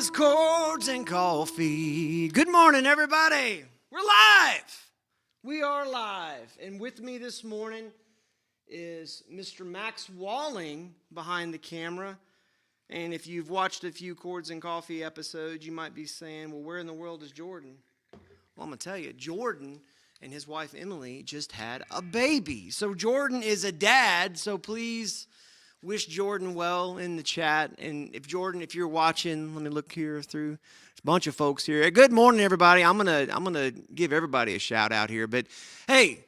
is Chords and Coffee. Good morning, everybody. We're live. We are live. And with me this morning is Mr. Max Walling behind the camera. And if you've watched a few Chords and Coffee episodes, you might be saying, well, where in the world is Jordan? Well, I'm going to tell you, Jordan and his wife Emily just had a baby. So Jordan is a dad, so please wish Jordan well in the chat. And if Jordan, if you're watching, let me look here through a bunch of folks here. Good morning, everybody. I'm gonna give everybody a shout out here. But hey,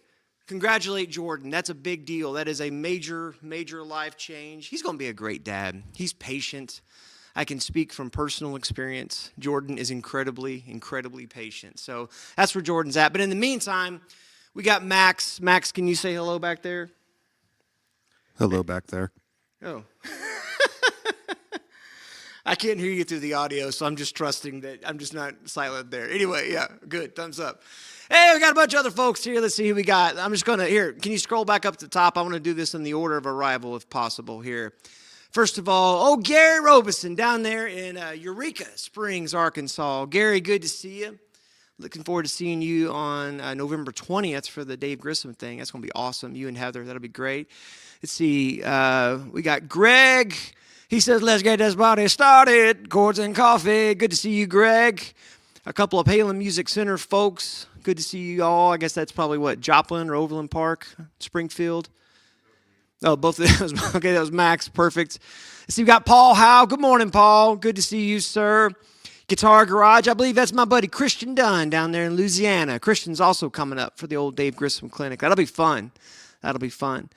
congratulate Jordan. That's a big deal. That is a major life change. He's gonna be a great dad. He's patient. I can speak from personal experience. Jordan is incredibly patient. So that's where Jordan's at. But in the meantime, we got Max. Max, can you say hello back there? Hello back there. Oh. I can't hear you through the audio, so I'm just trusting that I'm just not silent there. Anyway, yeah, good. Thumbs up. Hey, we got a bunch of other folks here. Let's see who we got. I'm just going to, here, can you scroll back up to the top? I want to do this in the order of arrival if possible here. First of all, Gary Robeson down there in Eureka Springs, Arkansas. Gary, good to see you. Looking forward to seeing you on November 20th for the Dave Grissom thing. That's going to be awesome. You and Heather, that'll be great. Let's see. We got Greg. He says, let's get this party started. Chords and Coffee. Good to see you, Greg. A couple of Palin Music Center folks. Good to see you all. I guess that's probably what, Joplin or Overland Park, Springfield. Oh, both of those. Okay, that was Max. Perfect. Let's see, we got Paul Howe. Good morning, Paul. Good to see you, sir. Guitar Garage. I believe that's my buddy Christian Dunn down there in Louisiana. Christian's also coming up for the old Dave Grissom Clinic. That'll be fun. That'll be fun.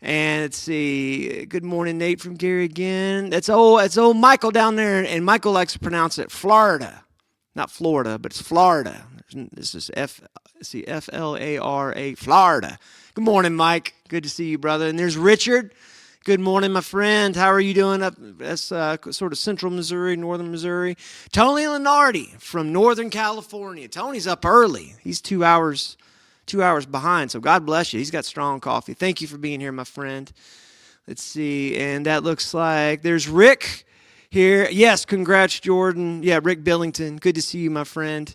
And let's see. Good morning, Nate from Gary again. That's old Michael down there, and Michael likes to pronounce it Florida. Not Florida, but it's Florida. This is F-L-A-R-A, Florida. Good morning, Mike. Good to see you, brother. And there's Richard. Good morning, my friend. How are you doing up? That's sort of central Missouri, northern Missouri. Tony Lenardi from Northern California. Tony's up early. He's 2 hours behind, so God bless you. He's got strong coffee. Thank you for being here, my friend. Let's see, and that looks like there's Rick here. Yes, congrats, Jordan. Yeah, Rick Billington. Good to see you, my friend,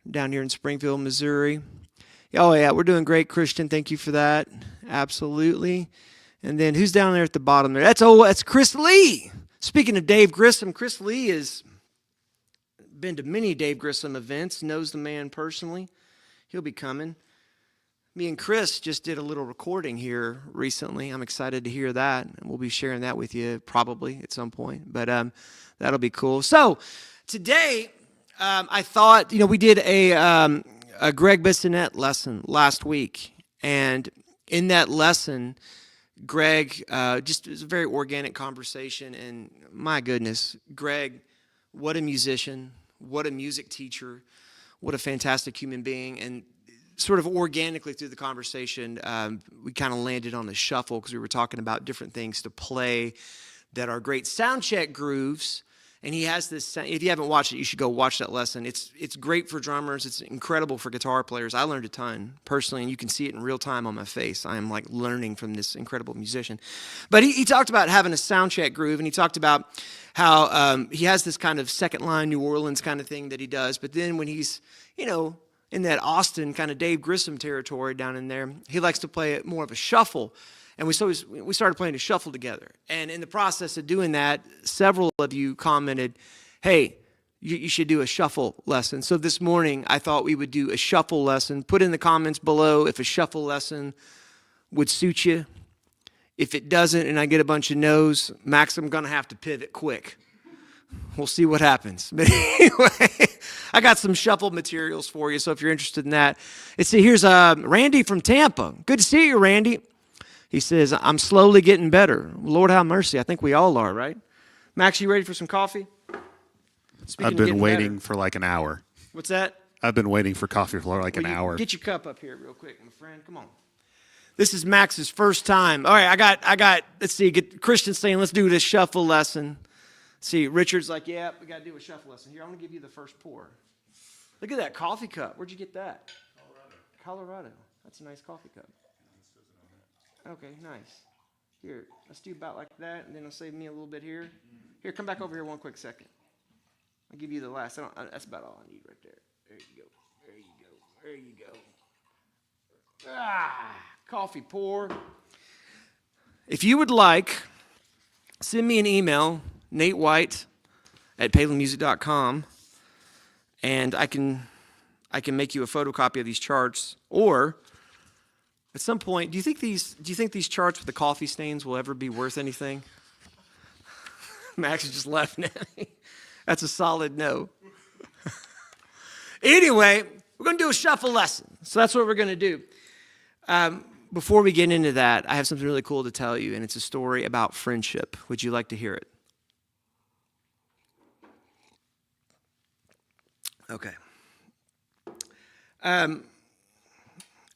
down here in Springfield, Missouri. Oh, yeah, we're doing great, Christian. Thank you for that. Absolutely. And then who's down there at the bottom there? That's Chris Lee. Speaking of Dave Grissom, Chris Lee has been to many Dave Grissom events, knows the man personally. He'll be coming. Me and Chris just did a little recording here recently. I'm excited to hear that. And we'll be sharing that with you probably at some point. But that'll be cool. So today, I thought, we did a Greg Bissonette lesson last week. And in that lesson, Greg, just it was a very organic conversation. And my goodness, Greg, what a musician, what a music teacher, what a fantastic human being. And sort of organically through the conversation, we kind of landed on the shuffle because we were talking about different things to play that are great sound check grooves. And he has this, if you haven't watched it, you should go watch that lesson. It's great for drummers. It's incredible for guitar players. I learned a ton personally, and you can see it in real time on my face. I am like learning from this incredible musician. But he talked about having a sound check groove, and he talked about how he has this kind of second line New Orleans kind of thing that he does. But then when he's, in that Austin kind of Dave Grissom territory down in there, he likes to play it more of a shuffle. And we started playing a shuffle together. And in the process of doing that, several of you commented, hey, you should do a shuffle lesson. So this morning, I thought we would do a shuffle lesson. Put in the comments below if a shuffle lesson would suit you. If it doesn't and I get a bunch of no's, Max, I'm going to have to pivot quick. We'll see what happens. But anyway, I got some shuffle materials for you. So if you're interested in that, let's see, here's Randy from Tampa. Good to see you, Randy. He says, I'm slowly getting better. Lord have mercy. I think we all are, right? Max, you ready for some coffee? I've been waiting for like an hour. What's that? I've been waiting for coffee for like an hour. Get your cup up here real quick, my friend. Come on. This is Max's first time. All right, I got, let's see, get Christian saying, let's do this shuffle lesson. See, Richard's like, yeah, we got to do a shuffle lesson. Here, I'm going to give you the first pour. Look at that coffee cup. Where'd you get that? Colorado. That's a nice coffee cup. Okay, nice. Here, let's do about like that, and then it'll save me a little bit here. Here, come back over here one quick second. I'll give you the last. That's about all I need right there. There you go. There you go. There you go. Coffee pour. If you would like, send me an email, natewhite@palinmusic.com, and I can make you a photocopy of these charts. Or at some point, do you think these charts with the coffee stains will ever be worth anything? Max is just laughing at me. That's a solid no. Anyway, we're going to do a shuffle lesson. So that's what we're going to do. Before we get into that, I have something really cool to tell you, and it's a story about friendship. Would you like to hear it? Okay. I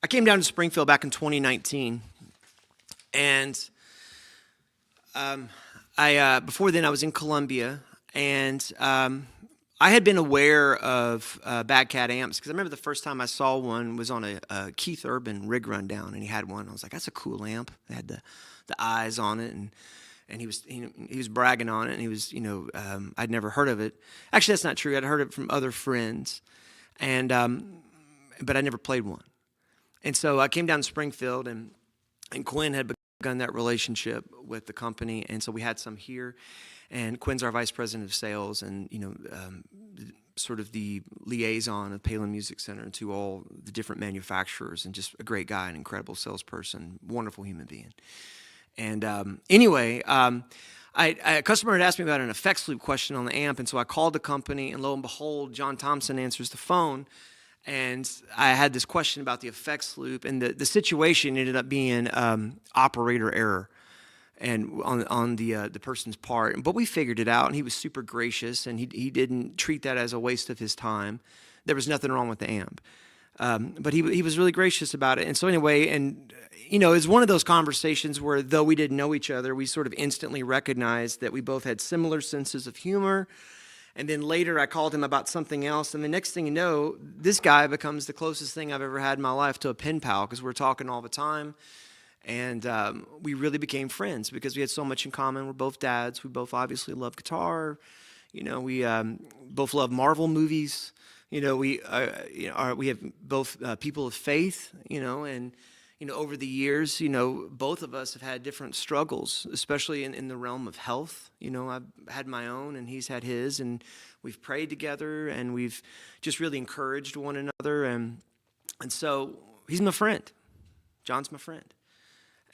came down to Springfield back in 2019, and before then I was in Columbia, and I had been aware of Bad Cat amps because I remember the first time I saw one was on a Keith Urban rig rundown, and he had one. I was like, "That's a cool amp." It had the eyes on it, and he was bragging on it, and he was I'd never heard of it. Actually, that's not true. I'd heard it from other friends, and but I never played one. And so I came down to Springfield, and Quinn had begun that relationship with the company, and so we had some here. And Quinn's our vice president of sales, and sort of the liaison of Palin Music Center to all the different manufacturers, and just a great guy, an incredible salesperson, wonderful human being. And anyway, a customer had asked me about an effects loop question on the amp, and so I called the company, and lo and behold, John Thompson answers the phone. And I had this question about the effects loop, and the situation ended up being operator error, and on the person's part. But we figured it out, and he was super gracious, and he didn't treat that as a waste of his time. There was nothing wrong with the amp, but he was really gracious about it. And so anyway, and it's one of those conversations where though we didn't know each other, we sort of instantly recognized that we both had similar senses of humor. And then later I called him about something else, and the next thing you know, this guy becomes the closest thing I've ever had in my life to a pen pal, because we're talking all the time. And we really became friends because we had so much in common. We're both dads. We both obviously love guitar. We both love Marvel movies. We have both people of faith. And over the years, both of us have had different struggles, especially in the realm of health. I've had my own, and he's had his, and we've prayed together, and we've just really encouraged one another. And so he's my friend. John's my friend.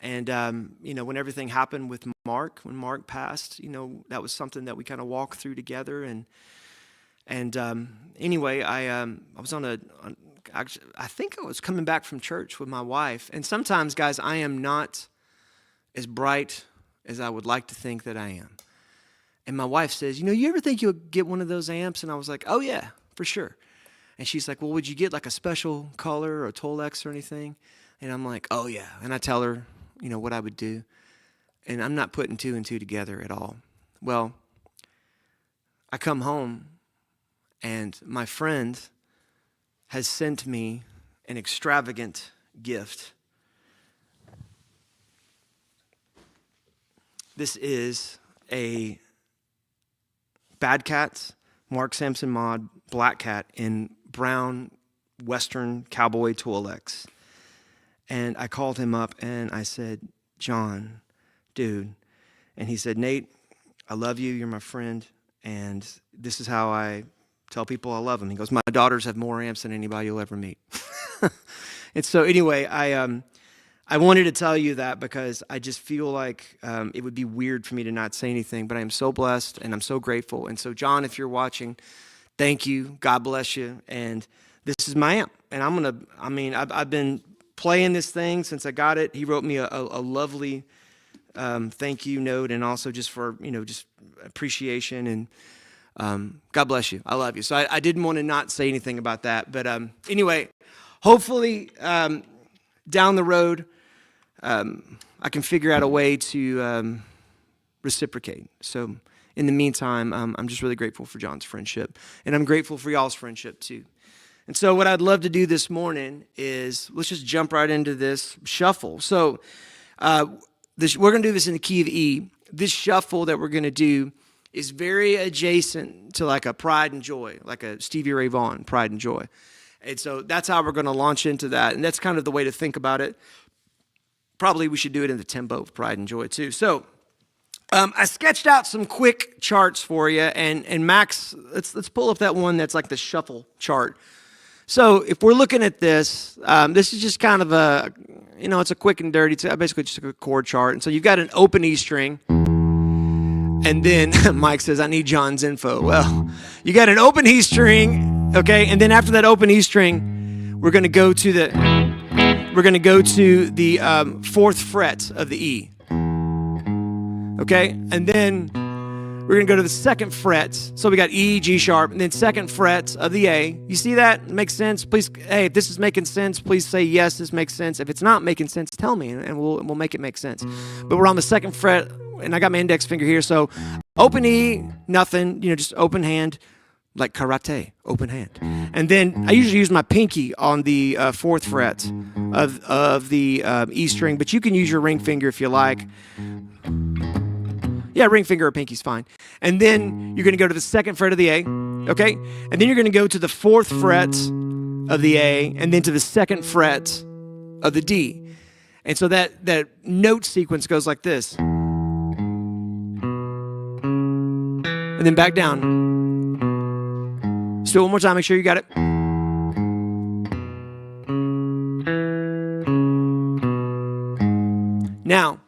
And, when everything happened with Mark, when Mark passed, that was something that we kind of walked through together. And anyway, I was I think I was coming back from church with my wife. And sometimes, guys, I am not as bright as I would like to think that I am. And my wife says, you ever think you'll get one of those amps? And I was like, oh, yeah, for sure. And she's like, well, would you get like a special color or a Tolex or anything? And I'm like, oh, yeah. And I tell her, what I would do. And I'm not putting two and two together at all. Well, I come home, and my friend has sent me an extravagant gift. This is a Bad Cat, Mark Sampson mod, Black Cat in brown Western cowboy Tolex. And I called him up and I said, John, dude. And he said, Nate, I love you. You're my friend. And this is how I tell people I love them. He goes, my daughters have more amps than anybody you'll ever meet. And so anyway, I wanted to tell you that because I just feel like it would be weird for me to not say anything, but I am so blessed and I'm so grateful. And so John, if you're watching, thank you. God bless you. And this is my amp. And I've been playing this thing since I got it. He wrote me a lovely thank you note, and also just for, just appreciation, and God bless you. I love you. So I didn't want to not say anything about that. But anyway, hopefully down the road, I can figure out a way to reciprocate. So in the meantime, I'm just really grateful for John's friendship, and I'm grateful for y'all's friendship too. And so what I'd love to do this morning is let's just jump right into this shuffle. So we're going to do this in the key of E. This shuffle that we're going to do is very adjacent to like a Pride and Joy, like a Stevie Ray Vaughan, Pride and Joy. And so that's how we're going to launch into that. And that's kind of the way to think about it. Probably we should do it in the tempo of Pride and Joy too. So I sketched out some quick charts for you. And Max, let's pull up that one that's like the shuffle chart. So if we're looking at this, this is just kind of a, it's a quick and dirty, it's basically just a chord chart. And so you've got an open E string. And then Mike says, I need John's info. Well, you got an open E string, okay? And then after that open E string, we're going to go to the fourth fret of the E, okay? And then we're going to go to the second fret. So we got E, G sharp, and then second fret of the A. You see that? It makes sense? Please, hey, if this is making sense, please say yes, this makes sense. If it's not making sense, tell me, and we'll make it make sense. But we're on the second fret, and I got my index finger here. So open E, nothing, just open hand, like karate, open hand. And then I usually use my pinky on the fourth fret of the E string, but you can use your ring finger if you like. Yeah, ring finger or pinky's fine. And then you're going to go to the second fret of the A, okay? And then you're going to go to the fourth fret of the A, and then to the second fret of the D. And so that note sequence goes like this. And then back down. Let's do it one more time. Make sure you got it. Now,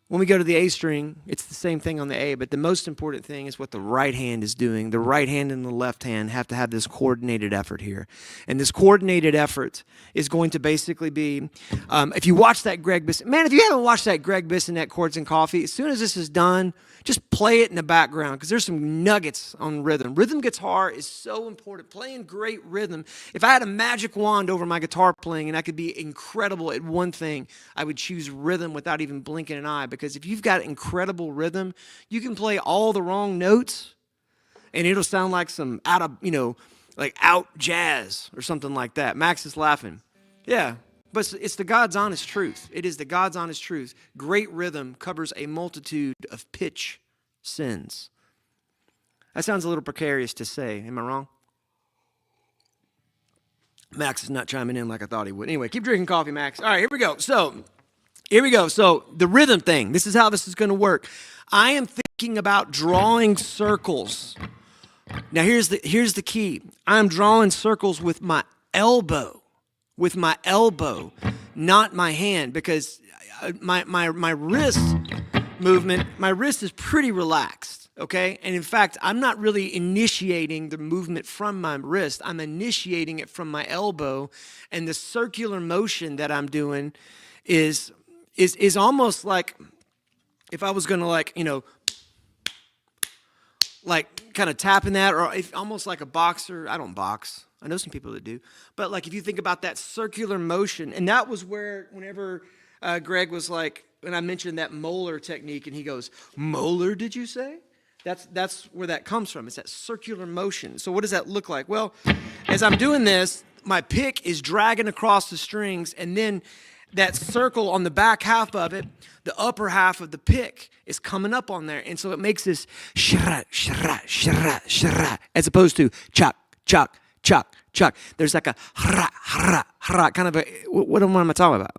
when we go to the A string, it's the same thing on the A, but the most important thing is what the right hand is doing. The right hand and the left hand have to have this coordinated effort here. And this coordinated effort is going to basically be, if you watch that Greg Bissonette, man, if you haven't watched that Greg Bissonette Chords and Coffee, as soon as this is done, just play it in the background because there's some nuggets on rhythm. Rhythm guitar is so important. Playing great rhythm. If I had a magic wand over my guitar playing and I could be incredible at one thing, I would choose rhythm without even blinking an eye, because if you've got incredible rhythm, you can play all the wrong notes and it'll sound like some out jazz or something like that. Max is laughing. Yeah. But it's the God's honest truth. It is the God's honest truth. Great rhythm covers a multitude of pitch sins. That sounds a little precarious to say. Am I wrong? Max is not chiming in like I thought he would. Anyway, keep drinking coffee, Max. All right, here we go. So the rhythm thing. This is how this is going to work. I am thinking about drawing circles. Now, here's the key. I'm drawing circles with my elbow. With my elbow, not my hand, because my wrist movement, my wrist is pretty relaxed, okay? And in fact, I'm not really initiating the movement from my wrist. I'm initiating it from my elbow, and the circular motion that I'm doing is almost like if I was going to like kind of tapping that, or almost like a boxer. I don't box. I know some people that do. But like if you think about that circular motion, and that was where whenever Greg was like, when I mentioned that molar technique, and he goes, molar, did you say? That's where that comes from. It's that circular motion. So what does that look like? Well, as I'm doing this, my pick is dragging across the strings, and then that circle on the back half of it, the upper half of the pick is coming up on there. And so it makes this shara, shara, shara, shara, as opposed to chuck, chuck, chuck, chuck. There's like a hara, hara, hara, kind of a, what am I talking about?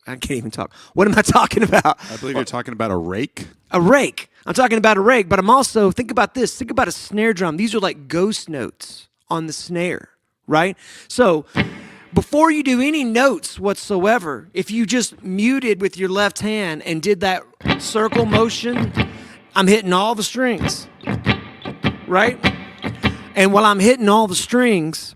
I can't even talk. What am I talking about? I believe you're talking about a rake. A rake. I'm talking about a rake, but I'm also, think about this. Think about a snare drum. These are like ghost notes on the snare, right? So before you do any notes whatsoever, if you just muted with your left hand and did that circle motion, I'm hitting all the strings, right? And while I'm hitting all the strings,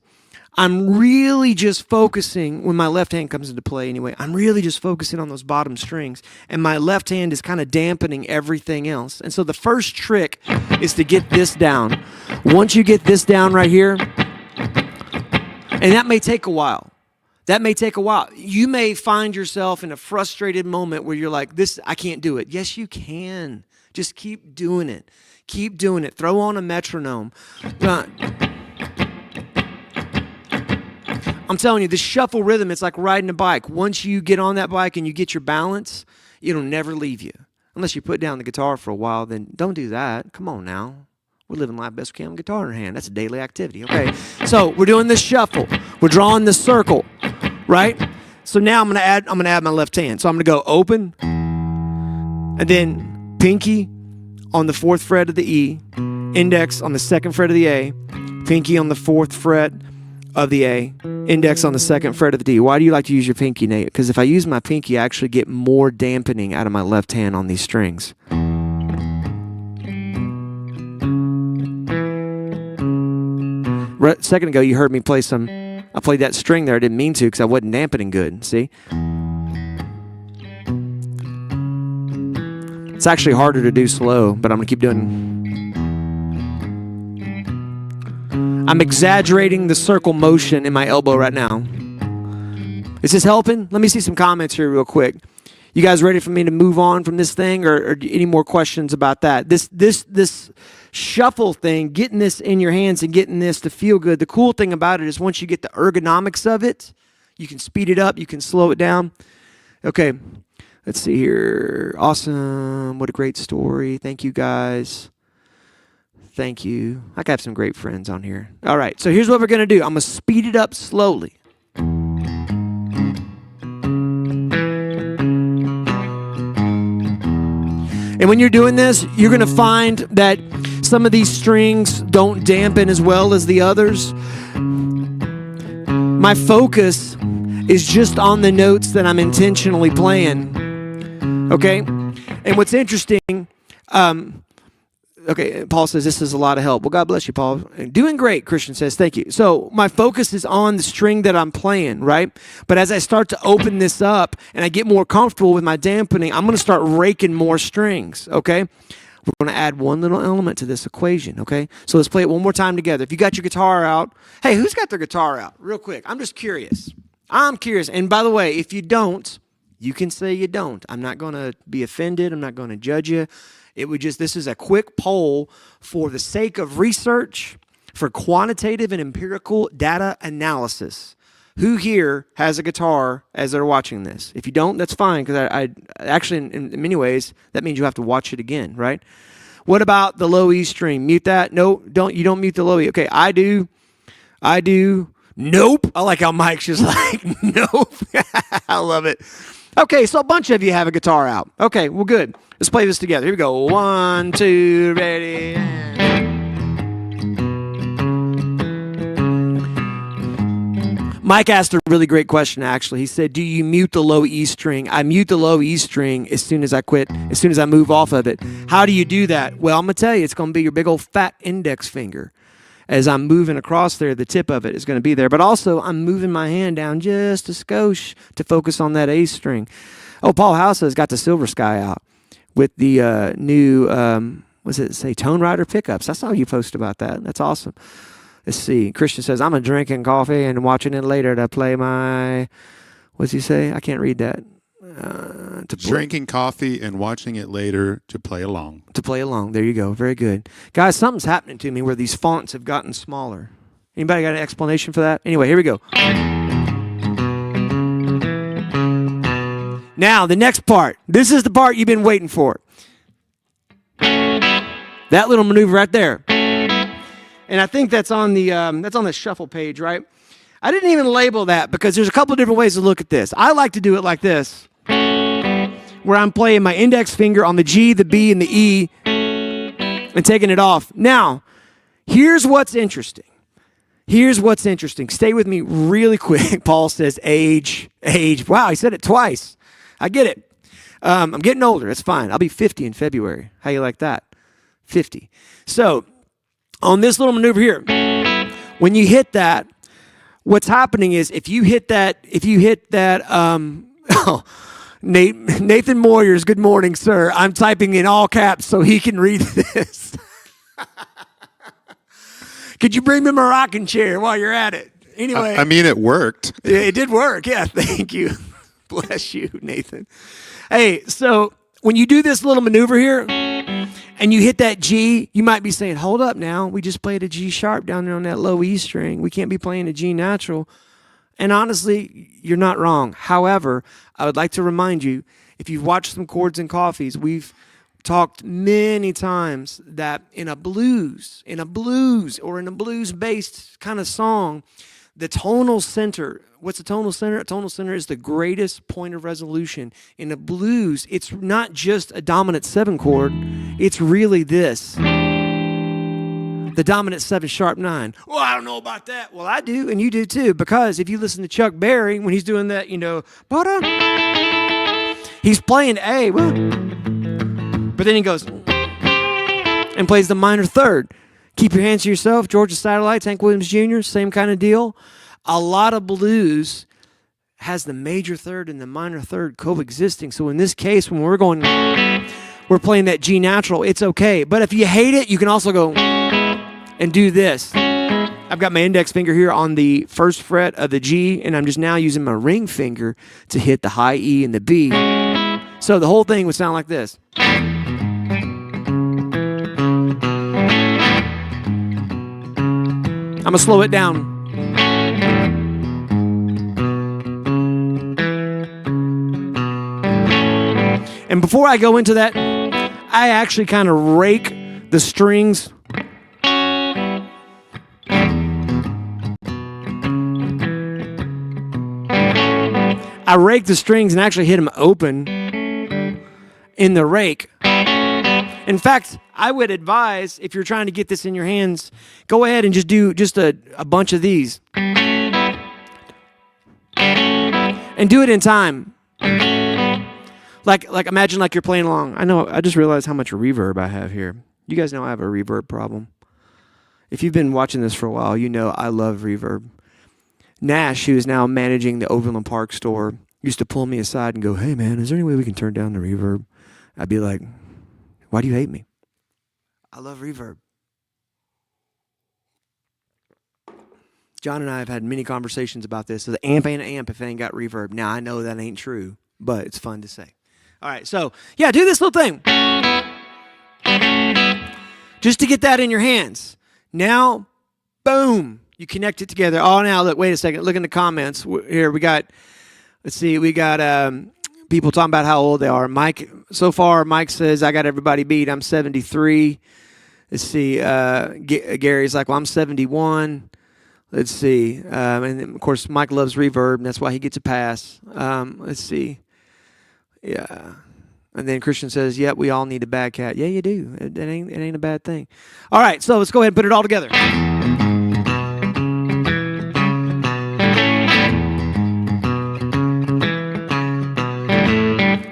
I'm really just focusing, when my left hand comes into play anyway, I'm really just focusing on those bottom strings. And my left hand is kind of dampening everything else. And so the first trick is to get this down. Once you get this down right here, and that may take a while. You may find yourself in a frustrated moment where you're like, I can't do it. Yes, you can. Just keep doing it. Keep doing it. Throw on a metronome. I'm telling you, the shuffle rhythm, it's like riding a bike. Once you get on that bike and you get your balance, it'll never leave you. Unless you put down the guitar for a while, then don't do that. Come on now. We're living life best we can with guitar in hand. That's a daily activity. Okay, so we're doing this shuffle. We're drawing this circle, right? So now I'm gonna add my left hand. So I'm gonna go open, and then pinky on the 4th fret of the E, index on the 2nd fret of the A, pinky on the 4th fret of the A, index on the 2nd fret of the D. Why do you like to use your pinky, Nate? Because if I use my pinky, I actually get more dampening out of my left hand on these strings. Right, a second ago, you heard me play I played that string there. I didn't mean to because I wasn't dampening good, see? It's actually harder to do slow, but I'm going to keep doing. I'm exaggerating the circle motion in my elbow right now. Is this helping? Let me see some comments here real quick. You guys ready for me to move on from this thing, or any more questions about that? This shuffle thing, getting this in your hands and getting this to feel good. The cool thing about it is once you get the ergonomics of it, you can speed it up, you can slow it down. Okay, let's see here. Awesome. What a great story. Thank you, guys. Thank you. I got some great friends on here. All right, so here's what we're going to do. I'm going to speed it up slowly. And when you're doing this, you're going to find that some of these strings don't dampen as well as the others. My focus is just on the notes that I'm intentionally playing. Okay? And what's interesting, okay, Paul says this is a lot of help. Well, God bless you, Paul. Doing great, Christian says. Thank you. So my focus is on the string that I'm playing, right? But as I start to open this up and I get more comfortable with my dampening, I'm going to start raking more strings, okay? We're going to add one little element to this equation, okay? So let's play it one more time together. If you got your guitar out, hey, who's got their guitar out? Real quick. I'm just curious. I'm curious. And by the way, if you don't, you can say you don't. I'm not going to be offended. I'm not going to judge you. This is a quick poll for the sake of research, for quantitative and empirical data analysis. Who here has a guitar as they're watching this? If you don't, that's fine, because I actually, in many ways, that means you have to watch it again, right? What about the low E string? Mute that? No, you don't mute the low E. Okay, I do. Nope. I like how Mike's just like, nope. I love it. Okay, so a bunch of you have a guitar out. Okay, well, good. Let's play this together. Here we go. 1, 2, ready. Mike asked a really great question, actually. He said, do you mute the low E string? I mute the low E string as soon as I quit, as soon as I move off of it. How do you do that? Well, I'm going to tell you, it's going to be your big old fat index finger. As I'm moving across there, the tip of it is going to be there. But also, I'm moving my hand down just a skosh to focus on that A string. Oh, Paul House has got the Silver Sky out with the new, Tone Rider pickups. I saw you post about that. That's awesome. Let's see. Christian says, I'm drinking coffee and watching it later to play my, what's he say? I can't read that. Drinking coffee and watching it later to play along. To play along. There you go. Very good. Guys, something's happening to me where these fonts have gotten smaller. Anybody got an explanation for that? Anyway, here we go. Now, the next part. This is the part you've been waiting for. That little maneuver right there. And I think that's on the shuffle page, right? I didn't even label that because there's a couple of different ways to look at this. I like to do it like this, where I'm playing my index finger on the G, the B, and the E, and taking it off. Now, here's what's interesting. Stay with me really quick. Paul says age. Wow, he said it twice. I get it. I'm getting older. It's fine. I'll be 50 in February. How you like that? 50. So, on this little maneuver here, when you hit that, what's happening is if you hit that, Nathan Moyers, good morning, sir. I'm typing in all caps so he can read this. Could you bring me my rocking chair while you're at it? Anyway. I mean, it worked. It did work. Yeah, thank you. Bless you, Nathan. Hey, so when you do this little maneuver here and you hit that G, you might be saying, hold up now. We just played a G sharp down there on that low E string. We can't be playing a G natural. And honestly, you're not wrong. However, I would like to remind you, If you've watched some Chords and Coffees, we've talked many times that in a blues or in a blues-based kind of song, the tonal center, what's a tonal center? A tonal center is the greatest point of resolution. In a blues, it's not just a dominant 7 chord, it's really this. The dominant 7 sharp 9. Well, I don't know about that. Well, I do, and you do too, because if you listen to Chuck Berry, when he's doing that, he's playing A, but then he goes and plays the minor 3rd. Keep Your Hands to Yourself, Georgia Satellites, Hank Williams Jr., same kind of deal. A lot of blues has the major 3rd and the minor 3rd coexisting. So in this case, when we're playing that G natural, it's okay. But if you hate it, you can also go and do this. I've got my index finger here on the 1st fret of the G, and I'm just now using my ring finger to hit the high E and the B. So the whole thing would sound like this. I'm going to slow it down. And before I go into that, I actually kind of rake the strings. I rake the strings and actually hit them open in the rake. In fact, I would advise, if you're trying to get this in your hands, go ahead and just do just a bunch of these. And do it in time. Like imagine like you're playing along. I just realized how much reverb I have here. You guys know I have a reverb problem. If you've been watching this for a while, you know I love reverb. Nash, who is now managing the Overland Park store, used to pull me aside and go, "Hey man, is there any way we can turn down the reverb?" I'd be like, "Why do you hate me?" I love reverb. John and I have had many conversations about this. So the amp ain't an amp if it ain't got reverb. Now, I know that ain't true, but it's fun to say. All right, so, yeah, do this little thing. Just to get that in your hands. Now, boom, you connect it together. Oh, now, look, wait a second. Look in the comments. Here, we got people talking about how old they are. Mike, so far, Mike says, I got everybody beat. I'm 73. Let's see. Gary's like, well, I'm 71. Let's see. And of course, Mike loves reverb, and that's why he gets a pass. Let's see. Yeah. And then Christian says, yep, we all need a bad cat. Yeah, you do. It ain't a bad thing. All right, so let's go ahead and put it all together.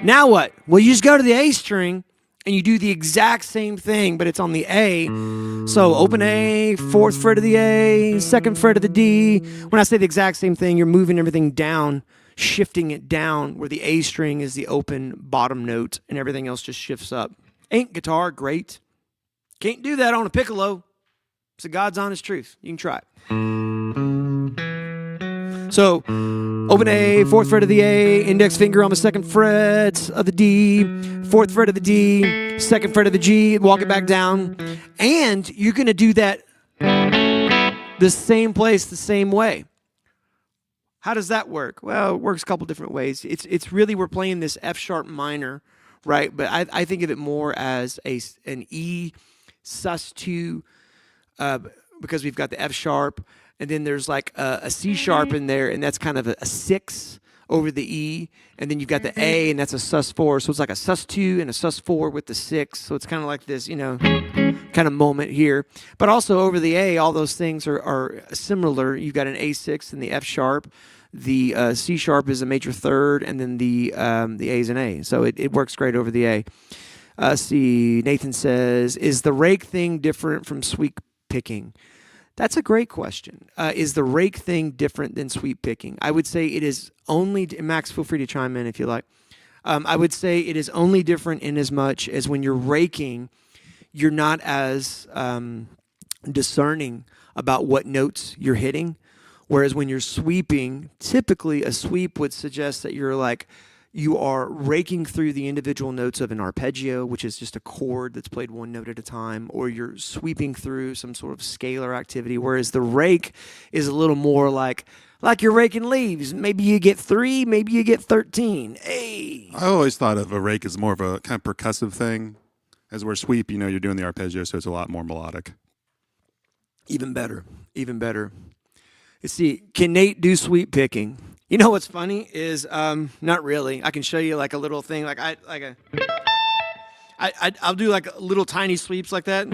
Now what? Well, you just go to the A string and you do the exact same thing, but it's on the A. So open A, 4th fret of the A, 2nd fret of the D. When I say the exact same thing, you're moving everything down, shifting it down where the A string is the open bottom note and everything else just shifts up. Ain't guitar great? Can't do that on a piccolo. It's the God's honest truth. You can try it. So, open A, 4th fret of the A, index finger on the 2nd fret of the D, 4th fret of the D, 2nd fret of the G, walk it back down. And you're going to do that the same place, the same way. How does that work? Well, it works a couple different ways. It's really, we're playing this F sharp minor, right? But I think of it more as an E sus2, because we've got the F sharp, and then there's like a C sharp in there, and that's kind of a 6 over the E, and then you've got the A, and that's a sus4, so it's like a sus2 and a sus4 with the 6, so it's kind of like this, kind of moment here. But also over the A, all those things are similar. You've got an A6 and the F sharp, the C sharp is a major 3rd, and then the A is an A, so it works great over the A. See, Nathan says, is the rake thing different from sweep picking? That's a great question. Is the rake thing different than sweep picking? I would say it is only, Max, feel free to chime in if you like. I would say it is only different in as much as when you're raking, you're not as discerning about what notes you're hitting. Whereas when you're sweeping, typically a sweep would suggest that you are raking through the individual notes of an arpeggio, which is just a chord that's played one note at a time, or you're sweeping through some sort of scalar activity, whereas the rake is a little more like like you're raking leaves. Maybe you get 3, maybe you get 13. Hey. I always thought of a rake as more of a kind of percussive thing. As we're sweep, you're doing the arpeggio, so it's a lot more melodic. Even better. Even better. Let's see, can Nate do sweep picking? You know what's funny is, not really. I can show you like a little thing, I'll do like little tiny sweeps like that.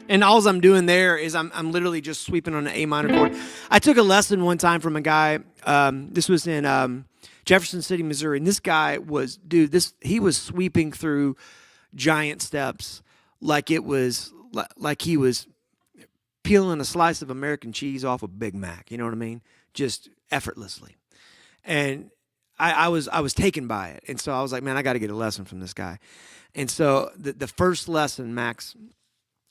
And all I'm doing there is I'm literally just sweeping on an A minor chord. I took a lesson one time from a guy. This was in Jefferson City, Missouri, and this guy was, he was sweeping through giant steps like he was peeling a slice of American cheese off a Big Mac. You know what I mean? Just effortlessly. And I was taken by it. And so I was like, man, I got to get a lesson from this guy. And so the first lesson, Max,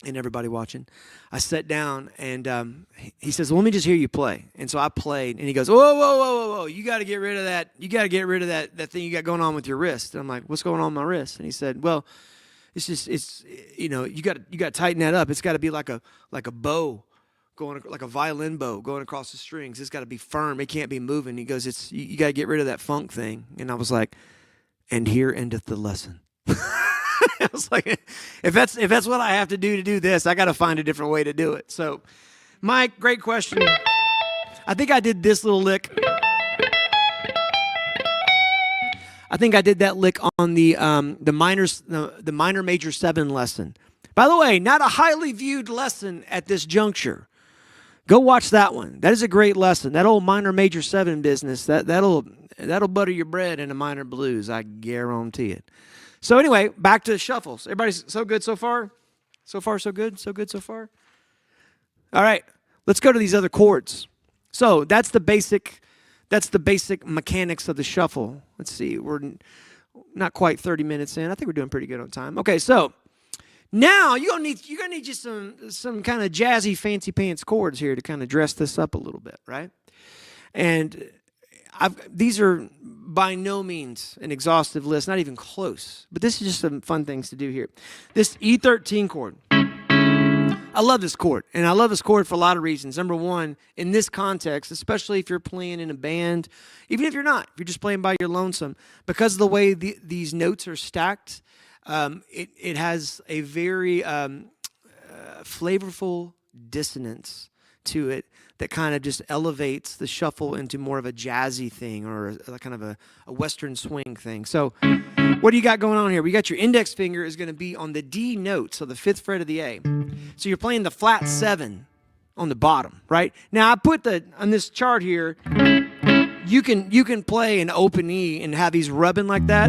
and everybody watching, I sat down and he says, well, let me just hear you play. And so I played and he goes, whoa. You got to get rid of that. You got to get rid of that thing you got going on with your wrist. And I'm like, what's going on with my wrist? And he said, well, you got to tighten that up. It's got to be like a bow going, like a violin bow going across the strings. It's got to be firm. It can't be moving. He goes, you got to get rid of that funk thing. And I was like, and here endeth the lesson. I was like, if that's what I have to do this, I got to find a different way to do it. So, Mike, great question. I think I did this little lick. I think I did that lick on the minor major 7 lesson. By the way, not a highly viewed lesson at this juncture. Go watch that one. That is a great lesson. That old minor major 7 business, that'll butter your bread in a minor blues, I guarantee it. So anyway, back to shuffles. Everybody's so good so far? So far, so good? So good so far? All right, let's go to these other chords. So that's the basic mechanics of the shuffle. Let's see, we're not quite 30 minutes in. I think we're doing pretty good on time. Okay, so now you're gonna need just some kind of jazzy fancy pants chords here to kind of dress this up a little bit, right? And these are by no means an exhaustive list, not even close. But this is just some fun things to do here. This E13 chord. I love this chord, and I love this chord for a lot of reasons. Number one, in this context, especially if you're playing in a band, even if you're not, if you're just playing by your lonesome, because of the way these notes are stacked, it has a very flavorful dissonance to it that kind of just elevates the shuffle into more of a jazzy thing or a kind of a Western swing thing. So what do you got going on here? We got your index finger is going to be on the D note, so the 5th fret of the A. So you're playing the flat 7 on the bottom, right? Now I put on this chart here, you can play an open E and have these rubbing like that.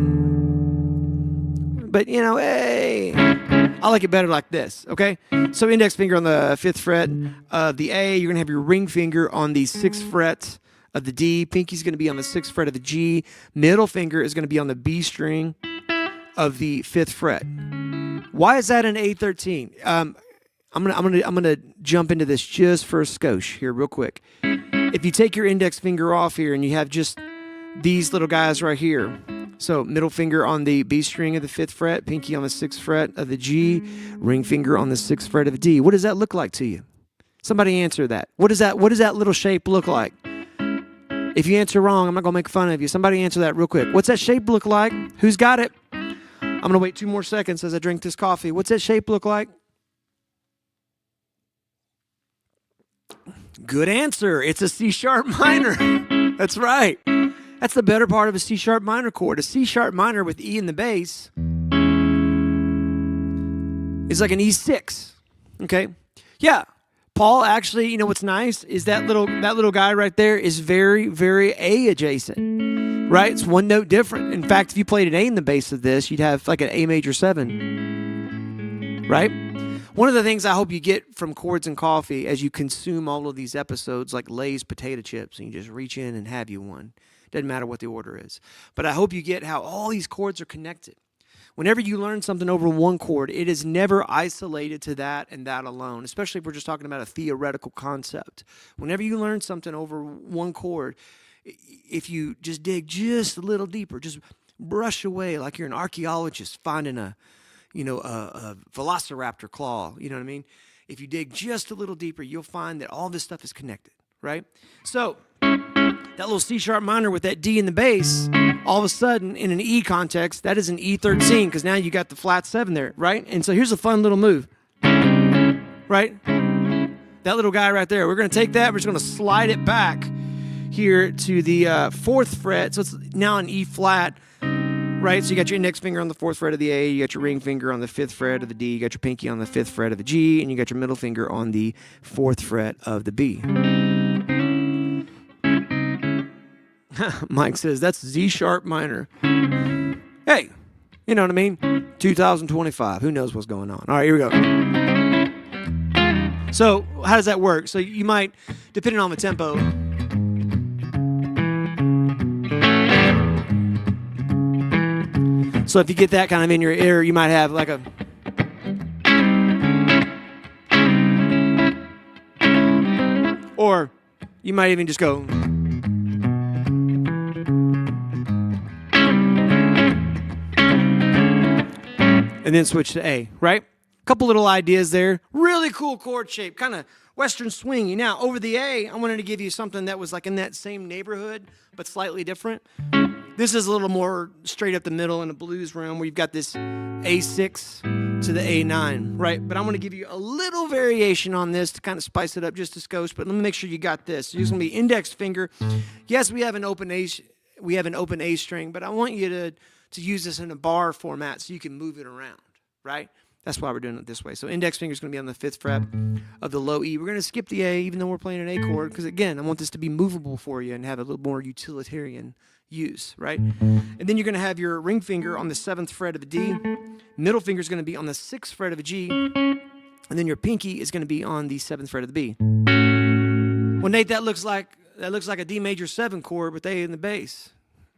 But hey, I like it better like this, okay? So index finger on the 5th fret of the A. You're going to have your ring finger on the 6th fret of the D. Pinky's going to be on the 6th fret of the G. Middle finger is going to be on the B string of the 5th fret. Why is that an A13? I'm gonna jump into this just for a skosh here real quick. If you take your index finger off here and you have just these little guys right here, so middle finger on the B string of the 5th fret, pinky on the 6th fret of the G, ring finger on the 6th fret of the D. What does that look like to you? Somebody answer that. What does that little shape look like? If you answer wrong, I'm not going to make fun of you. Somebody answer that real quick. What's that shape look like? Who's got it? I'm going to wait 2 more seconds as I drink this coffee. What's that shape look like? Good answer. It's a C sharp minor. That's right. That's the better part of a C sharp minor chord. A C sharp minor with E in the bass is like an E6. Okay? Yeah. Paul, actually, you know what's nice is that little guy right there is very, very A adjacent. Right? It's one note different. In fact, if you played an A in the bass of this, you'd have like an A major 7. Right? One of the things I hope you get from Chords and Coffee as you consume all of these episodes, like Lay's potato chips, and you just reach in and have you one. Doesn't matter what the order is. But I hope you get how all these chords are connected. Whenever you learn something over one chord, it is never isolated to that and that alone, especially if we're just talking about a theoretical concept. Whenever you learn something over one chord, if you just dig just a little deeper, just brush away like you're an archaeologist finding a velociraptor claw, you know what I mean? if you dig just a little deeper, you'll find that all this stuff is connected, right? So that little C sharp minor with that D in the bass, all of a sudden in an E context, that is an E13 because now you got the flat 7 there, right? And so here's a fun little move, right? That little guy right there. We're going to take that. We're just going to slide it back here to the 4th fret. So it's now an E flat, right? So you got your index finger on the 4th fret of the A. You got your ring finger on the 5th fret of the D. You got your pinky on the 5th fret of the G. And you got your middle finger on the 4th fret of the B. Mike says, that's Z sharp minor. Hey, you know what I mean? 2025. Who knows what's going on? All right, here we go. So how does that work? So you might, depending on the tempo, so if you get that kind of in your ear, you might have like a, or you might even just go, and then switch to A, right? Couple little ideas there. Really cool chord shape, kind of Western swingy. Now, over the A, I wanted to give you something that was like in that same neighborhood, but slightly different. This is a little more straight up the middle in the blues realm where you've got this A6 to the A9, right? But I'm going to give you a little variation on this to kind of spice it up just a skosh, but let me make sure you got this. So it's going to be index finger. Yes, we have an open A string, but I want you to use this in a bar format so you can move it around, right? That's why we're doing it this way. So index finger is going to be on the 5th fret of the low E. We're going to skip the A even though we're playing an A chord because, again, I want this to be movable for you and have a little more utilitarian use, right? And then you're going to have your ring finger on the 7th fret of a D. Middle finger is going to be on the 6th fret of a G. And then your pinky is going to be on the 7th fret of the B. Well, Nate, that looks like a D major 7 chord with A in the bass.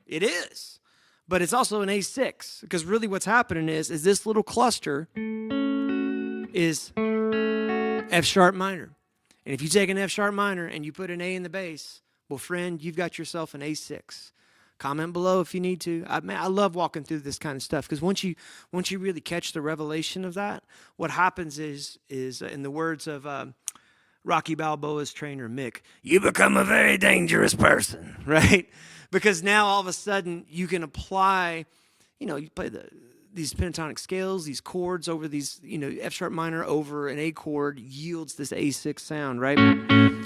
It is. But it's also an A6 because really what's happening is this little cluster is F sharp minor. And if you take an F sharp minor and you put an A in the bass, well, friend, you've got yourself an A6. Comment below if you need to. I love walking through this kind of stuff because once you really catch the revelation of that, what happens is in the words of Rocky Balboa's trainer, Mick, you become a very dangerous person, right? Because now all of a sudden you can apply, you play these pentatonic scales, these chords over these, F sharp minor over an A chord yields this A6 sound, right?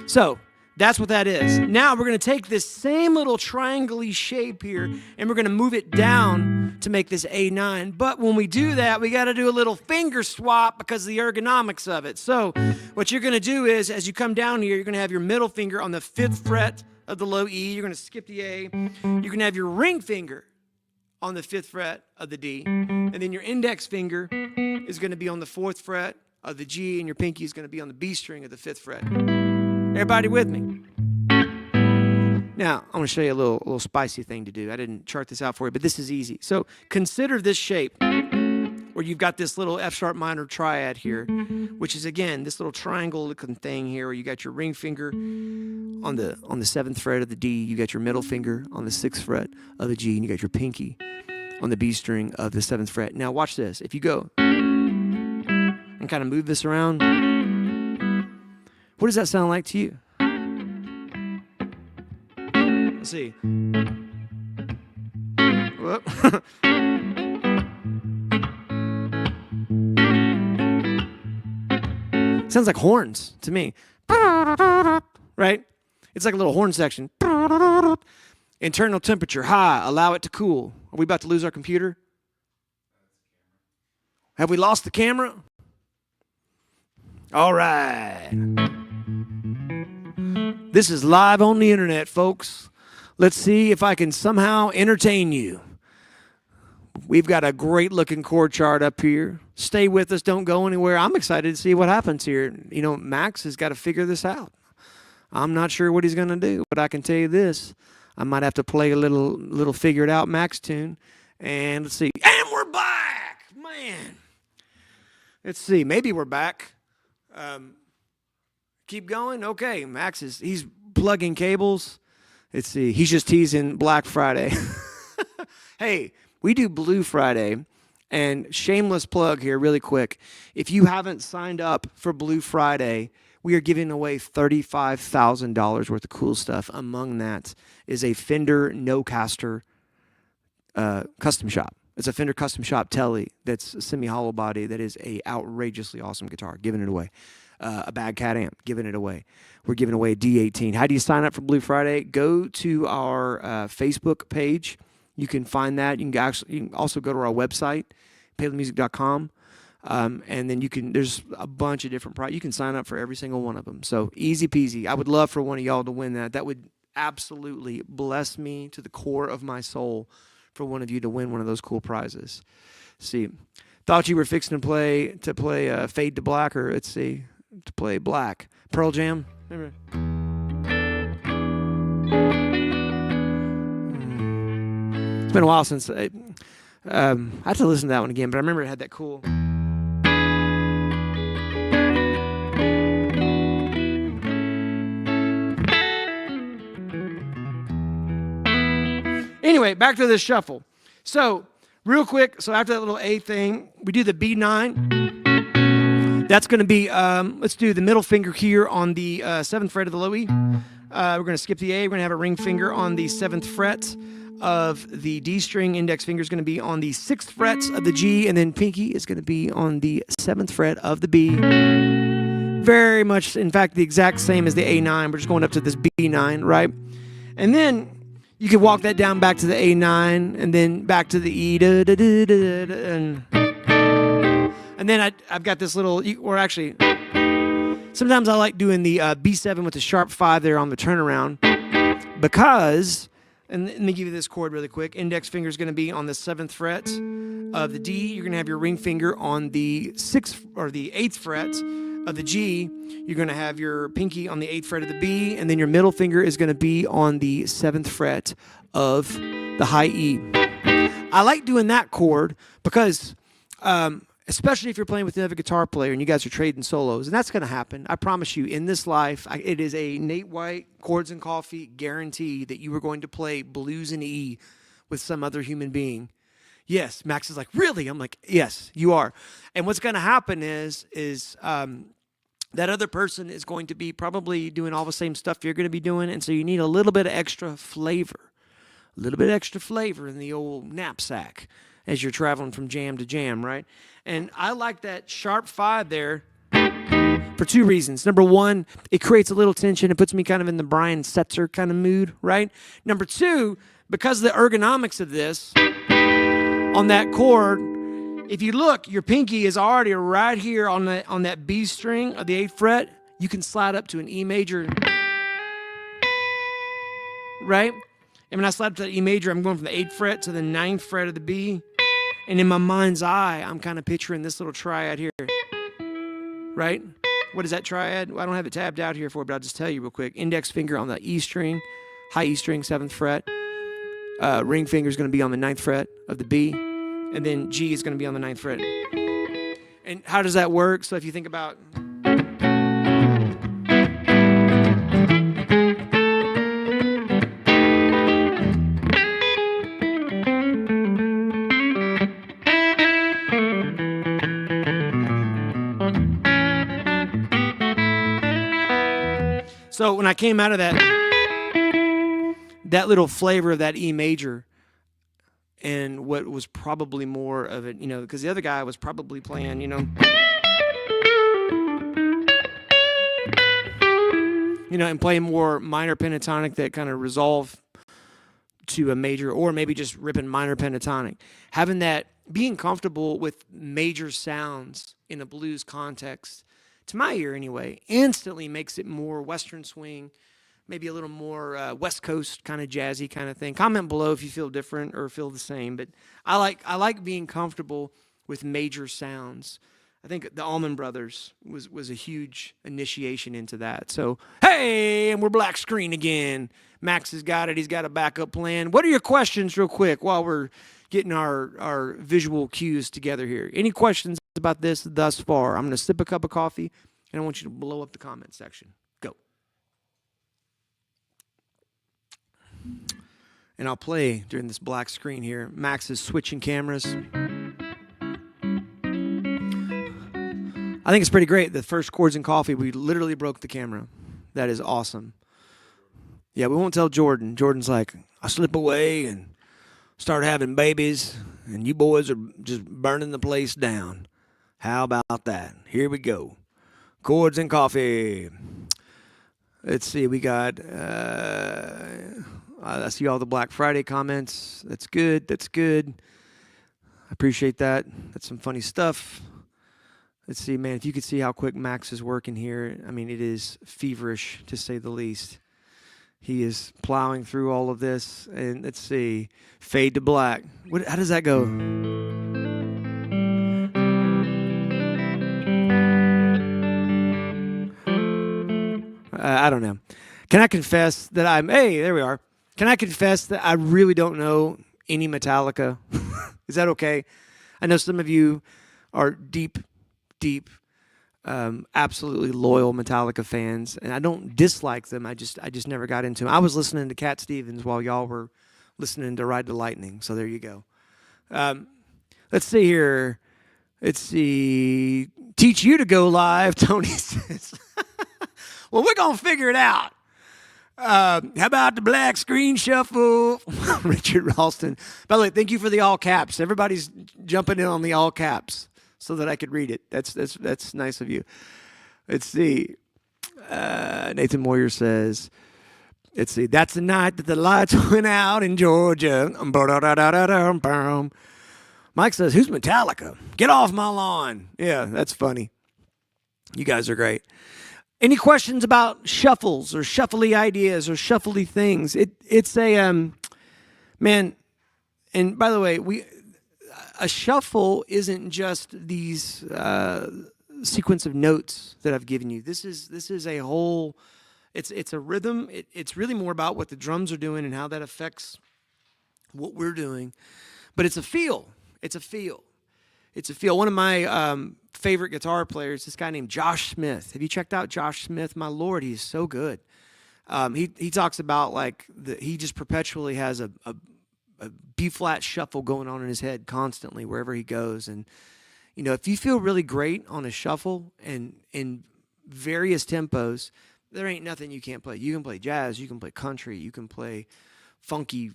So that's what that is. Now we're going to take this same little triangle-y shape here and we're going to move it down to make this A9. But when we do that, we got to do a little finger swap because of the ergonomics of it. So what you're going to do is as you come down here, you're going to have your middle finger on the 5th fret of the low E. You're going to skip the A. You're going to have your ring finger on the 5th fret of the D. And then your index finger is going to be on the 4th fret of the G, and your pinky is going to be on the B string of the 5th fret. Everybody with me? Now, I'm going to show you a little spicy thing to do. I didn't chart this out for you, but this is easy. So consider this shape where you've got this little F sharp minor triad here, which is, again, this little triangle looking thing here where you got your ring finger on the 7th fret of the D, you got your middle finger on the 6th fret of the G, and you got your pinky on the B string of the 7th fret. Now watch this. If you go and kind of move this around, what does that sound like to you? Let's see. Whoop. Sounds like horns to me. Right? It's like a little horn section. Internal temperature high, allow it to cool. Are we about to lose our computer? Have we lost the camera? All right. This is live on the internet, folks. Let's see if I can somehow entertain you. We've got a great looking chord chart up here. Stay with us. Don't go anywhere. I'm excited to see what happens here. Max has got to figure this out. I'm not sure what he's going to do, but I can tell you this. I might have to play a little figured out Max tune. And let's see. And we're back. Man. Let's see. Maybe we're back. Keep going. Okay. Max he's plugging cables. Let's see. He's just teasing Black Friday. Hey, we do Blue Friday And shameless plug here, really quick. If you haven't signed up for Blue Friday, we are giving away $35,000 worth of cool stuff. Among that is a Fender No-Caster custom shop. It's a Fender custom shop telly that's a semi-hollow body that is a outrageously awesome guitar. Giving it away. A Bad Cat amp. Giving it away. We're giving away a D18. How do you sign up for Blue Friday? Go to our Facebook page. You can find that. You can also go to our website, palemusic.com. And then there's a bunch of different you can sign up for every single one of them. So easy peasy. I would love for one of y'all to win that. That would absolutely bless me to the core of my soul for one of you to win one of those cool prizes. See, thought you were fixing to play Fade to Black, or let's see, to play Black. Pearl Jam. Remember? It's been a while since I had to listen to that one again, but I remember it had that cool. Anyway, back to this shuffle. So, real quick, so after that little A thing, we do the B9. That's going to be, let's do the middle finger here on the 7th fret of the low E. We're going to skip the A. We're going to have a ring finger on the 7th fret of the D string. Index finger is going to be on the 6th fret of the G, and then pinky is going to be on the 7th fret of the B. Very much, in fact, the exact same as the A9. We're just going up to this B9, right? And then you can walk that down back to the A9, and then back to the E, and then I've got this little, or actually, sometimes I like doing the B7 with the sharp 5 there on the turnaround, because, and let me give you this chord really quick. Index finger is going to be on the 7th fret of the D. You're going to have your ring finger on the 6th or the 8th fret of the G. You're going to have your pinky on the 8th fret of the B, and then your middle finger is going to be on the 7th fret of the high E. I like doing that chord because, especially if you're playing with another guitar player and you guys are trading solos, and that's going to happen. I promise you, in this life, it is a Nate White, Chords and Coffee guarantee that you are going to play blues in E with some other human being. Yes, Max is like, really? I'm like, yes, you are. And what's going to happen is that other person is going to be probably doing all the same stuff you're going to be doing, and so you need a little bit of extra flavor. A little bit extra flavor in the old knapsack as you're traveling from jam to jam, right? And I like that sharp 5 there for two reasons. Number one, it creates a little tension. It puts me kind of in the Brian Setzer kind of mood, right? Number two, because of the ergonomics of this, on that chord, if you look, your pinky is already right here on that B string of the 8th fret. You can slide up to an E major, right? And when I slide up to the E major, I'm going from the 8th fret to the 9th fret of the B. And in my mind's eye, I'm kind of picturing this little triad here, right? What is that triad? Well, I don't have it tabbed out here for it, but I'll just tell you real quick. Index finger on the E string, high E string, 7th fret. Ring finger is going to be on the 9th fret of the B. And then G is going to be on the 9th fret. And how does that work? So if you think about... So when I came out of that little flavor of that E major, and what was probably more of it, because the other guy was probably playing, and playing more minor pentatonic that kind of resolve to a major, or maybe just ripping minor pentatonic. Having that, being comfortable with major sounds in a blues context, to my ear anyway, instantly makes it more Western swing, maybe a little more West Coast kind of jazzy kind of thing. Comment below if you feel different or feel the same. But I like being comfortable with major sounds. I think the Allman Brothers was a huge initiation into that. So, hey, and we're black screen again. Max has got it. He's got a backup plan. What are your questions real quick while we're getting our visual cues together here? Any questions about this thus far? I'm going to sip a cup of coffee, and I want you to blow up the comment section. Go. And I'll play during this black screen here. Max is switching cameras. I think it's pretty great. The first Chords and Coffee, we literally broke the camera. That is awesome. Yeah, we won't tell Jordan. Jordan's like, I slip away and start having babies, and you boys are just burning the place down. How about that? Here we go. Chords and Coffee. Let's see. We got, I see all the Black Friday comments. That's good. That's good. I appreciate that. That's some funny stuff. Let's see, man, if you could see how quick Max is working here. I mean, it is feverish, to say the least. He is plowing through all of this. And let's see, fade to black. How does that go? I don't know. Can I confess that hey, there we are. Can I confess that I really don't know any Metallica? Is that okay? I know some of you are deep, absolutely loyal Metallica fans, and I don't dislike them. I just never got into them. I was listening to Cat Stevens while y'all were listening to Ride the Lightning, so there you go. Let's see here. Let's see. Teach you to go live, Tony says. Well, we're going to figure it out. How about the black screen shuffle? Richard Ralston. By the way, thank you for the all caps. Everybody's jumping in on the all caps so that I could read it. That's nice of you. Let's see. Nathan Moyer says, let's see. That's the night that the lights went out in Georgia. Mike says, who's Metallica? Get off my lawn. Yeah, that's funny. You guys are great. Any questions about shuffles or shuffly ideas or shuffly things? It's a man. And by the way, a shuffle isn't just these sequence of notes that I've given you. This is a whole. It's a rhythm. It's really more about what the drums are doing and how that affects what we're doing. But it's a feel. It's a feel. It's a feel. One of my favorite guitar players, this guy named Josh Smith. Have you checked out Josh Smith? My Lord, he's so good. He talks about like he just perpetually has a B-flat shuffle going on in his head constantly wherever he goes. And, you know, if you feel really great on a shuffle and in various tempos, there ain't nothing you can't play. You can play jazz, you can play country, you can play funky,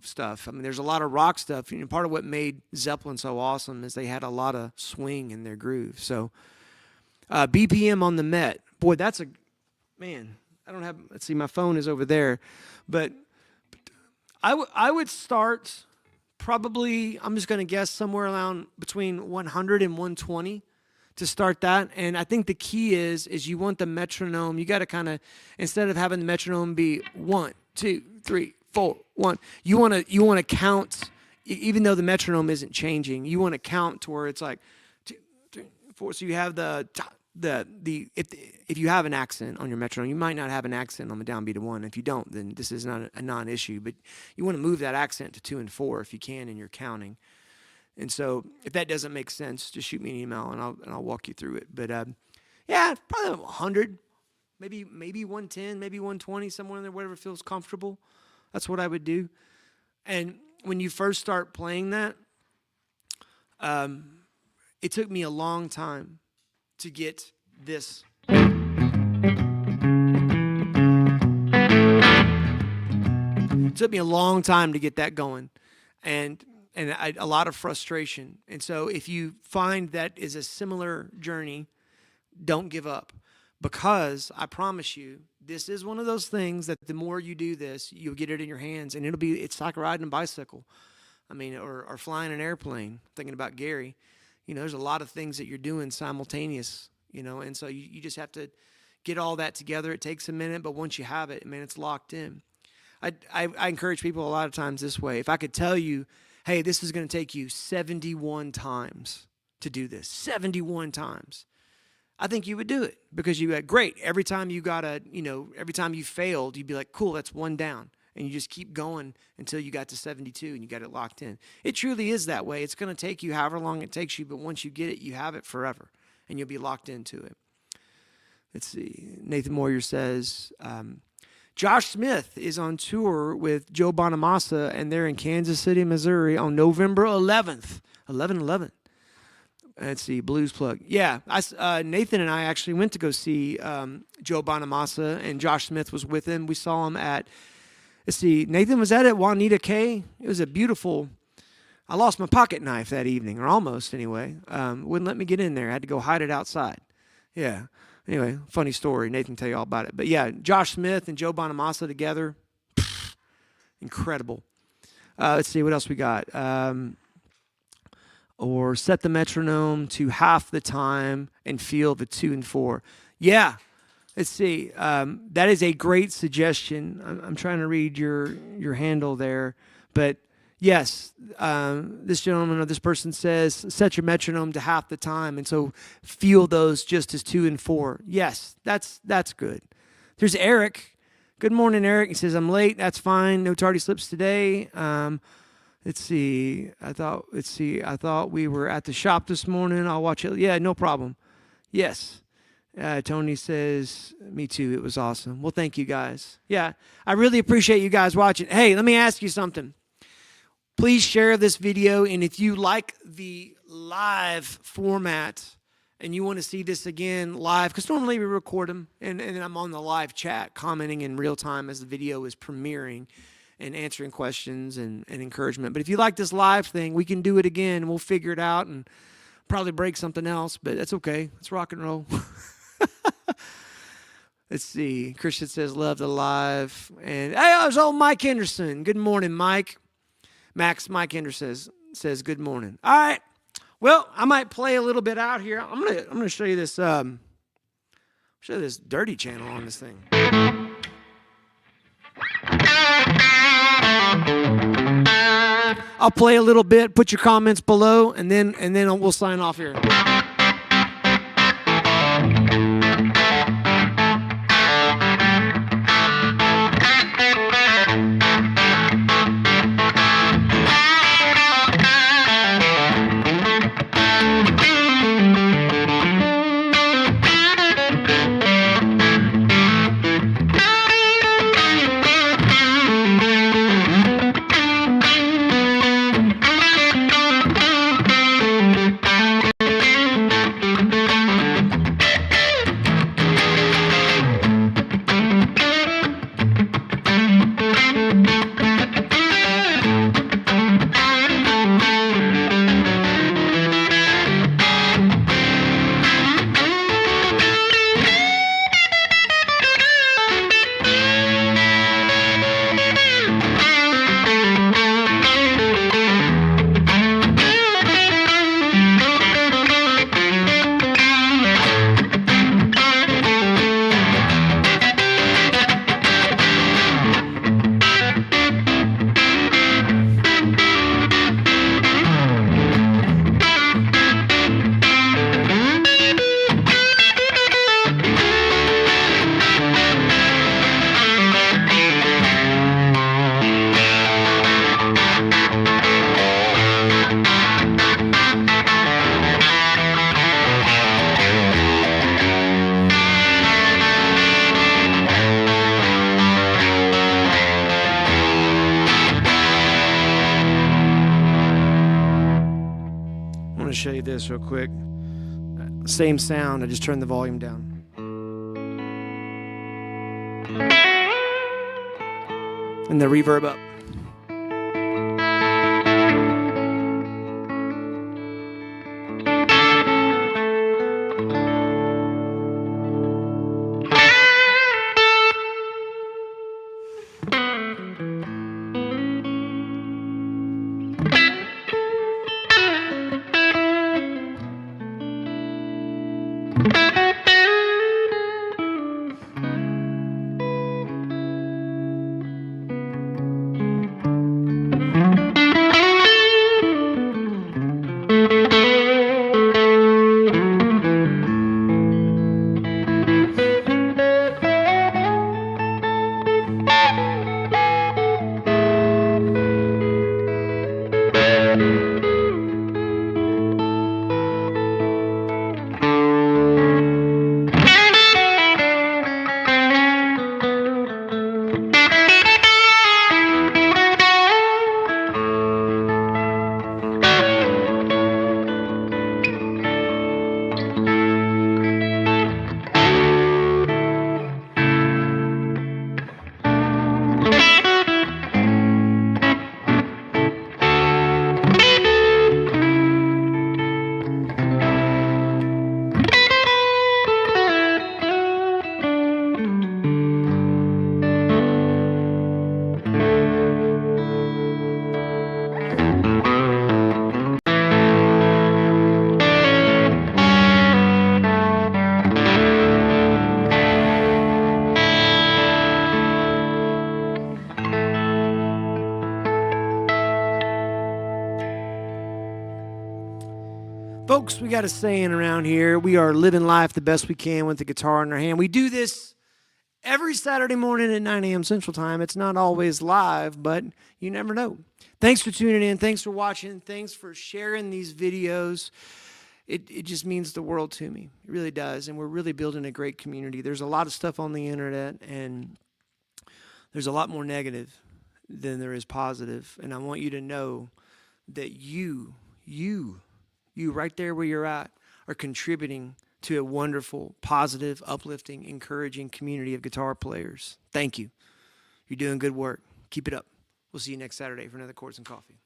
stuff. I mean, there's a lot of rock stuff. Part of what made Zeppelin so awesome is they had a lot of swing in their groove. So, BPM on the Met. Boy, that's man, I don't have, let's see, my phone is over there. But I would start probably, I'm just going to guess, somewhere around between 100 and 120 to start that. And I think the key is you want the metronome. You got to kind of, instead of having the metronome be 1, 2, 3, 4, 1. You want to count, even though the metronome isn't changing. You want to count to where it's like 2, 3, 4. So you have if you have an accent on your metronome, you might not have an accent on the downbeat of 1. If you don't, then this is not a non-issue. But you want to move that accent to 2 and 4 if you can, and you're counting. And so if that doesn't make sense, just shoot me an email and I'll walk you through it. But yeah, probably 100, maybe 110, maybe 120, somewhere in there, whatever feels comfortable. That's what I would do. And when you first start playing that, it took me a long time to get this. It took me a long time to get that going. And a lot of frustration. And so if you find that is a similar journey, don't give up. Because I promise you, this is one of those things that the more you do this, you'll get it in your hands. And it's like riding a bicycle. I mean, or flying an airplane, thinking about Gary. There's a lot of things that you're doing simultaneous, and so you just have to get all that together. It takes a minute, but once you have it, man, it's locked in. I encourage people a lot of times this way. If I could tell you, hey, this is going to take you 71 times to do this, 71 times, I think you would do it because you had great. Every time you every time you failed, you'd be like, cool, that's one down. And you just keep going until you got to 72 and you got it locked in. It truly is that way. It's going to take you however long it takes you, but once you get it, you have it forever and you'll be locked into it. Let's see. Nathan Moyer says, Josh Smith is on tour with Joe Bonamassa, and they're in Kansas City, Missouri on November 11th. 11/11. Let's see, Blues Plug. Yeah, Nathan and I actually went to go see Joe Bonamassa, and Josh Smith was with him. We saw him at, let's see, Nathan was at Juanita K. It was a beautiful, I lost my pocket knife that evening, or almost anyway. Wouldn't let me get in there. I had to go hide it outside. Yeah. Anyway, funny story. Nathan can tell you all about it. But yeah, Josh Smith and Joe Bonamassa together, incredible. Let's see, what else we got? Or set the metronome to half the time and feel the 2 and 4. Yeah, let's see. That is a great suggestion. I'm trying to read your handle there. But yes, this gentleman or this person says, set your metronome to half the time. And so feel those just as 2 and 4. Yes, that's good. There's Eric. Good morning, Eric. He says, I'm late. That's fine. No tardy slips today. Let's see. I thought we were at the shop this morning. I'll watch it. Yeah, no problem. Yes. Tony says, me too. It was awesome. Well, thank you guys. Yeah, I really appreciate you guys watching. Hey, let me ask you something. Please share this video, and if you like the live format and you want to see this again live, because normally we record them, and then I'm on the live chat commenting in real time as the video is premiering and answering questions and encouragement. But if you like this live thing, we can do it again. We'll figure it out and probably break something else, but that's okay. It's rock and roll. Let's see. Christian says, love the live. And hey, there's old Mike Henderson. Good morning, Mike. Mike Henderson says good morning. All right. Well, I might play a little bit out here. I'm gonna show you this dirty channel on this thing. I'll play a little bit. Put your comments below, and then we'll sign off here. Show you this real quick. Same sound, I just turned the volume down. And the reverb up. Folks, we got a saying around here. We are living life the best we can with the guitar in our hand. We do this every Saturday morning at 9 a.m. Central Time. It's not always live, but you never know. Thanks for tuning in. Thanks for watching. Thanks for sharing these videos. It just means the world to me. It really does. And we're really building a great community. There's a lot of stuff on the internet, and there's a lot more negative than there is positive. And I want you to know that you right there where you're at are contributing to a wonderful, positive, uplifting, encouraging community of guitar players. Thank you. You're doing good work. Keep it up. We'll see you next Saturday for another Chords and Coffee.